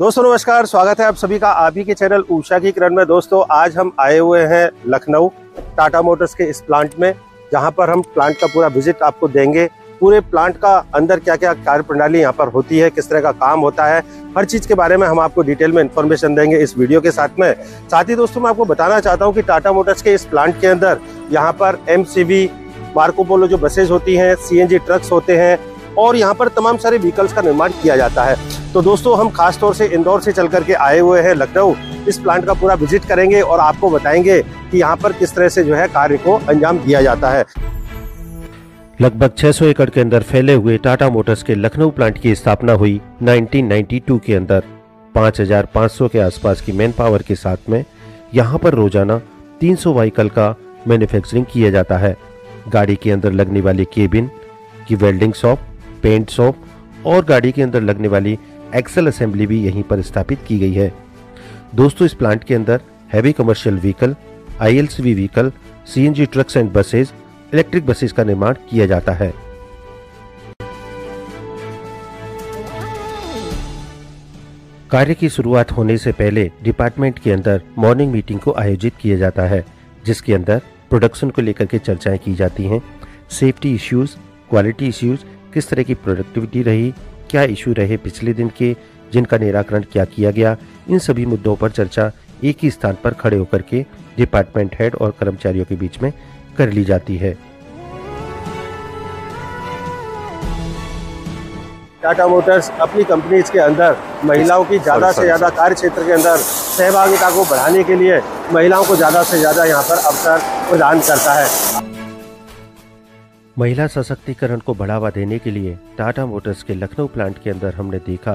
दोस्तों नमस्कार, स्वागत है आप सभी का आप ही के चैनल उषा की किरण में। दोस्तों आज हम आए हुए हैं लखनऊ टाटा मोटर्स के इस प्लांट में, जहां पर हम प्लांट का पूरा विजिट आपको देंगे। पूरे प्लांट का अंदर क्या क्या कार्य प्रणाली यहाँ पर होती है, किस तरह का काम होता है, हर चीज के बारे में हम आपको डिटेल में इन्फॉर्मेशन देंगे इस वीडियो के साथ में। साथ ही दोस्तों मैं आपको बताना चाहता हूँ कि टाटा मोटर्स के इस प्लांट के अंदर यहाँ पर MCV मार्को पोलो जो बसेज होती हैं, CNG ट्रक्स होते हैं और यहाँ पर तमाम सारे व्हीकल्स का निर्माण किया जाता है। तो दोस्तों हम खास तौर से इंदौर से चल करके आए हुए हैं लखनऊ। इस प्लांट का पूरा विजिट करेंगे और आपको बताएंगे कि यहाँ पर किस तरह से जो है कार्य को अंजाम दिया जाता है। लगभग 600 एकड़ के अंदर फैले हुए टाटा मोटर्स के लखनऊ प्लांट की स्थापना हुई 1992 के अंदर। 5500 के आसपास की मैन पावर के साथ में यहाँ पर रोजाना 300 व्हीकल का मैन्युफैक्चरिंग किया जाता है। गाड़ी के अंदर लगने वाली केबिन की वेल्डिंग शॉप, पेंट शॉप और गाड़ी के अंदर लगने वाली एक्सल असेंबली भी यहीं पर स्थापित की गई है। दोस्तों इस प्लांट के अंदर heavy commercial vehicle, ILCV vehicle, CNG trucks and buses, electric buses का निर्माण किया जाता है। कार्य की शुरुआत होने से पहले डिपार्टमेंट के अंदर मॉर्निंग मीटिंग को आयोजित किया जाता है, जिसके अंदर प्रोडक्शन को लेकर के चर्चाएं की जाती हैं। सेफ्टी इश्यूज, क्वालिटी इश्यूज, किस तरह की प्रोडक्टिविटी रही, क्या इशू रहे पिछले दिन के, जिनका निराकरण क्या किया गया, इन सभी मुद्दों पर चर्चा एक ही स्थान पर खड़े होकर के डिपार्टमेंट हेड और कर्मचारियों के बीच में कर ली जाती है। टाटा मोटर्स अपनी कंपनीज के अंदर महिलाओं की ज्यादा से ज्यादा कार्य क्षेत्र के अंदर सहभागिता को बढ़ाने के लिए महिलाओं को ज्यादा से ज्यादा यहाँ पर अवसर प्रदान करता है। महिला सशक्तिकरण को बढ़ावा देने के लिए टाटा मोटर्स के लखनऊ प्लांट के अंदर हमने देखा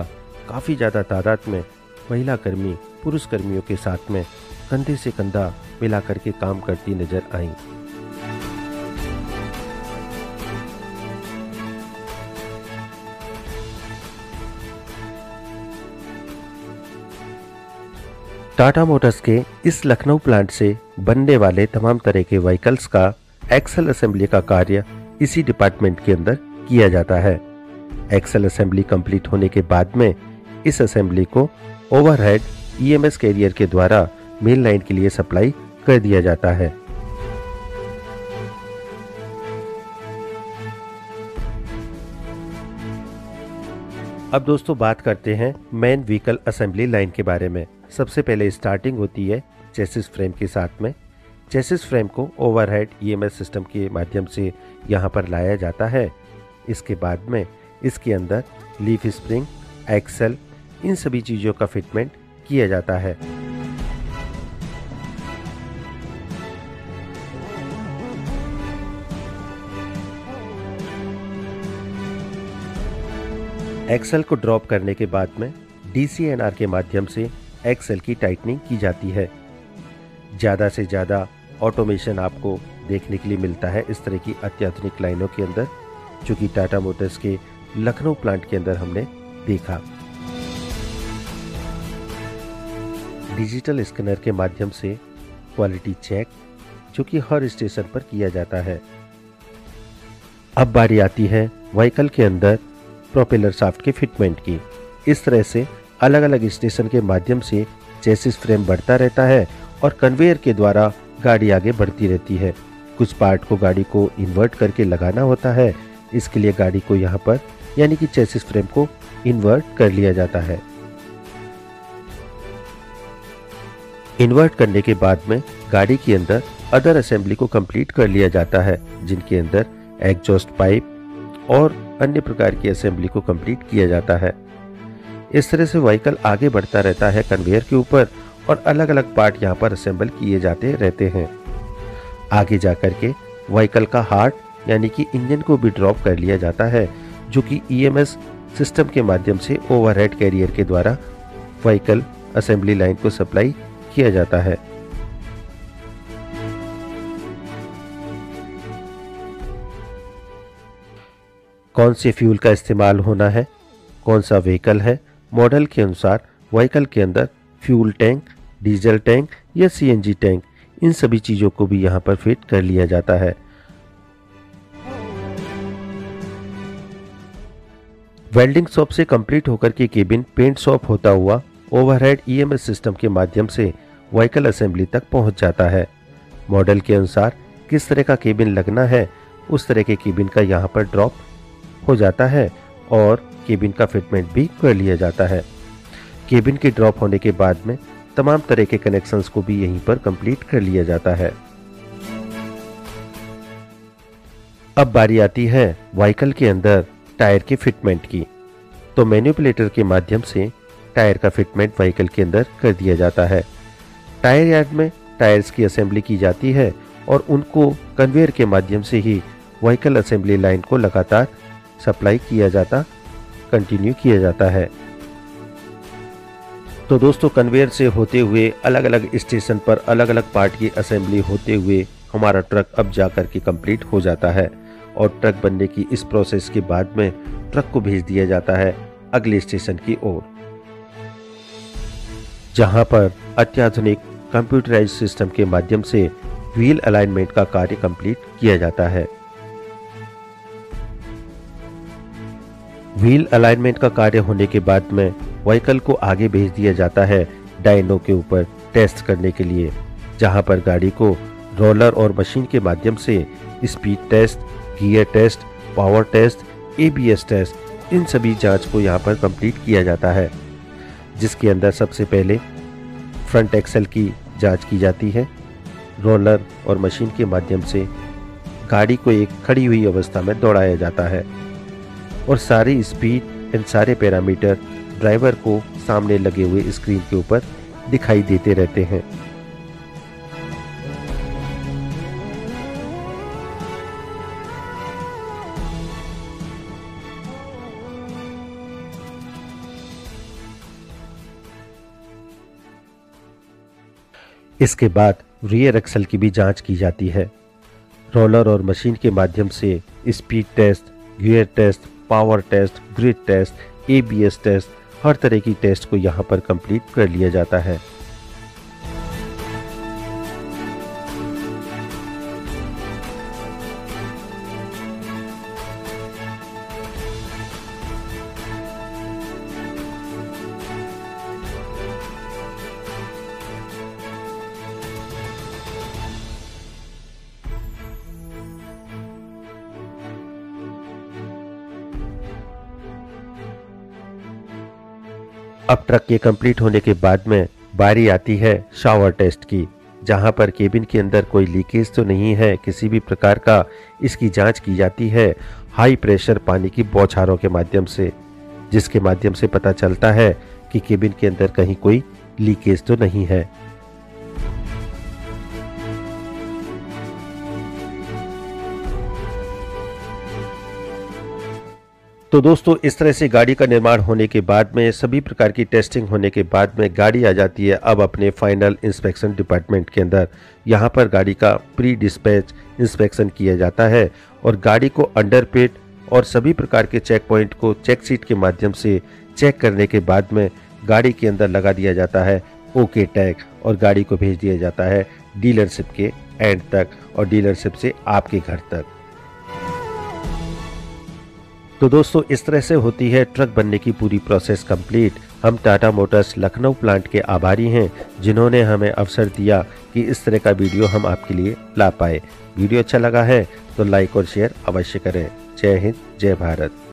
काफी ज्यादा तादाद में महिला कर्मी पुरुष कर्मियों के साथ में कंधे से कंधा मिलाकर के काम करती नजर आईं। टाटा मोटर्स के इस लखनऊ प्लांट से बनने वाले तमाम तरह के व्हीकल्स का एक्सल असेंबली का कार्य इसी डिपार्टमेंट के अंदर किया जाता है। एक्सल असेंबली कंप्लीट होने के बाद में इस असेंबली को ओवरहेड EMS कैरियर के द्वारा मेन लाइन के लिए सप्लाई कर दिया जाता है। अब दोस्तों बात करते हैं मेन व्हीकल असेंबली लाइन के बारे में। सबसे पहले स्टार्टिंग होती है चेसिस फ्रेम के साथ में। चेसिस फ्रेम को ओवरहेड EMS सिस्टम के माध्यम से यहाँ पर लाया जाता है। इसके बाद में इसके अंदर लीफ स्प्रिंग, एक्सल, इन सभी चीज़ों का फिटमेंट किया जाता है। एक्सल को ड्रॉप करने के बाद में DCNR के माध्यम से एक्सल की टाइटनिंग की जाती है। ज़्यादा से ज़्यादा ऑटोमेशन आपको देखने के लिए मिलता है इस तरह की अत्याधुनिक लाइनों के अंदर, जो कि टाटा मोटर्स के लखनऊ प्लांट के अंदर हमने देखा। डिजिटल स्कैनर के माध्यम से क्वालिटी चेक जो कि हर स्टेशन पर किया जाता है। अब बारी आती है व्हीकल के अंदर प्रोपेलर शाफ्ट के फिटमेंट की। इस तरह से अलग अलग स्टेशन के माध्यम से चेसिस फ्रेम बढ़ता रहता है और कन्वेयर के द्वारा गाड़ी आगे बढ़ती रहती है। कुछ पार्ट को गाड़ी को इन्वर्ट करके लगाना होता है। इसके लिए गाड़ी को यहाँ पर यानी कि चेसिस फ्रेम को इन्वर्ट कर लिया जाता है। इन्वर्ट करने के बाद में गाड़ी के अंदर अदर असेंबली को कंप्लीट कर लिया जाता है, जिनके अंदर एग्जॉस्ट पाइप और अन्य प्रकार की असेंबली को कंप्लीट किया जाता है। इस तरह से व्हीकल आगे बढ़ता रहता है कन्वेयर के ऊपर और अलग अलग पार्ट यहाँ पर असेंबल किए जाते रहते हैं। आगे जाकर के व्हीकल का हार्ट यानी कि इंजन को भी ड्रॉप कर लिया जाता है, जो कि EMS सिस्टम के माध्यम से ओवरहेड कैरियर के द्वारा व्हीकल असेंबली लाइन को सप्लाई किया जाता है। कौन से फ्यूल का इस्तेमाल होना है, कौन सा व्हीकल है, मॉडल के अनुसार व्हीकल के अंदर फ्यूल टैंक, डीजल टैंक या CNG टैंक, इन सभी चीजों को भी यहाँ पर फिट कर लिया जाता है। वेल्डिंग शॉप से कंप्लीट होकर के केबिन पेंट शॉप होता हुआ ओवरहेड ईएमएस सिस्टम के माध्यम से व्हीकल असेंबली तक पहुंच जाता है। मॉडल के अनुसार किस तरह का केबिन लगना है उस तरह के केबिन का यहाँ पर ड्रॉप हो जाता है और केबिन का फिटमेंट भी कर लिया जाता है। केबिन के ड्रॉप होने के बाद में तमाम तरह के कनेक्शंस को भी यहीं पर कंप्लीट कर लिया जाता है। अब बारी आती है व्हीकल के अंदर टायर के फिटमेंट की। तो मैनिपुलेटर के माध्यम से टायर का फिटमेंट व्हीकल के अंदर कर दिया जाता है। टायर यार्ड में टायर्स की असेंबली की जाती है और उनको कन्वेयर के माध्यम से ही व्हीकल असेंबली लाइन को लगातार सप्लाई कंटिन्यू किया जाता है। तो दोस्तों, कन्वेयर से होते हुए अलग अलग स्टेशन पर अलग अलग पार्ट की असेंबली होते हुए हमारा ट्रक अब जाकर के कंप्लीट हो जाता है और ट्रक बनने की इस प्रोसेस के बाद में ट्रक को भेज दिया जाता है अगले स्टेशन की ओर, जहां पर अत्याधुनिक कंप्यूटराइज्ड सिस्टम के माध्यम से व्हील अलाइनमेंट का कार्य कंप्लीट किया जाता है। व्हील अलाइनमेंट का कार्य होने के बाद में व्हीकल को आगे भेज दिया जाता है डायनो के ऊपर टेस्ट करने के लिए, जहां पर गाड़ी को रोलर और मशीन के माध्यम से speed test, gear test, power test, ABS test, इन सभी जांच को यहां पर कंप्लीट किया जाता है, जिसके अंदर सबसे पहले फ्रंट एक्सल की जांच की जाती है। रोलर और मशीन के माध्यम से गाड़ी को एक खड़ी हुई अवस्था में दौड़ाया जाता है और सारी स्पीड एंड सारे पैरामीटर ड्राइवर को सामने लगे हुए स्क्रीन के ऊपर दिखाई देते रहते हैं। इसके बाद रियर एक्सल की भी जांच की जाती है। रोलर और मशीन के माध्यम से speed test, gear test, power test, grid test, ABS test, हर तरह की टेस्ट को यहाँ पर कंप्लीट कर लिया जाता है। अब ट्रक के कंप्लीट होने के बाद में बारी आती है शावर टेस्ट की, जहां पर केबिन के अंदर कोई लीकेज तो नहीं है किसी भी प्रकार का, इसकी जांच की जाती है हाई प्रेशर पानी की बौछारों के माध्यम से, जिसके माध्यम से पता चलता है कि केबिन के अंदर कहीं कोई लीकेज तो नहीं है। तो दोस्तों, इस तरह से गाड़ी का निर्माण होने के बाद में सभी प्रकार की टेस्टिंग होने के बाद में गाड़ी आ जाती है अब अपने फाइनल इंस्पेक्शन डिपार्टमेंट के अंदर। यहाँ पर गाड़ी का प्री डिस्पैच इंस्पेक्शन किया जाता है और गाड़ी को अंडरपेट और सभी प्रकार के चेक पॉइंट को चेक सीट के माध्यम से चेक करने के बाद में गाड़ी के अंदर लगा दिया जाता है ओके टैग और गाड़ी को भेज दिया जाता है डीलरशिप के एंड तक और डीलरशिप से आपके घर तक। तो दोस्तों, इस तरह से होती है ट्रक बनने की पूरी प्रोसेस कंप्लीट। हम टाटा मोटर्स लखनऊ प्लांट के आभारी हैं, जिन्होंने हमें अवसर दिया कि इस तरह का वीडियो हम आपके लिए ला पाए। वीडियो अच्छा लगा है तो लाइक और शेयर अवश्य करें। जय हिंद, जय भारत।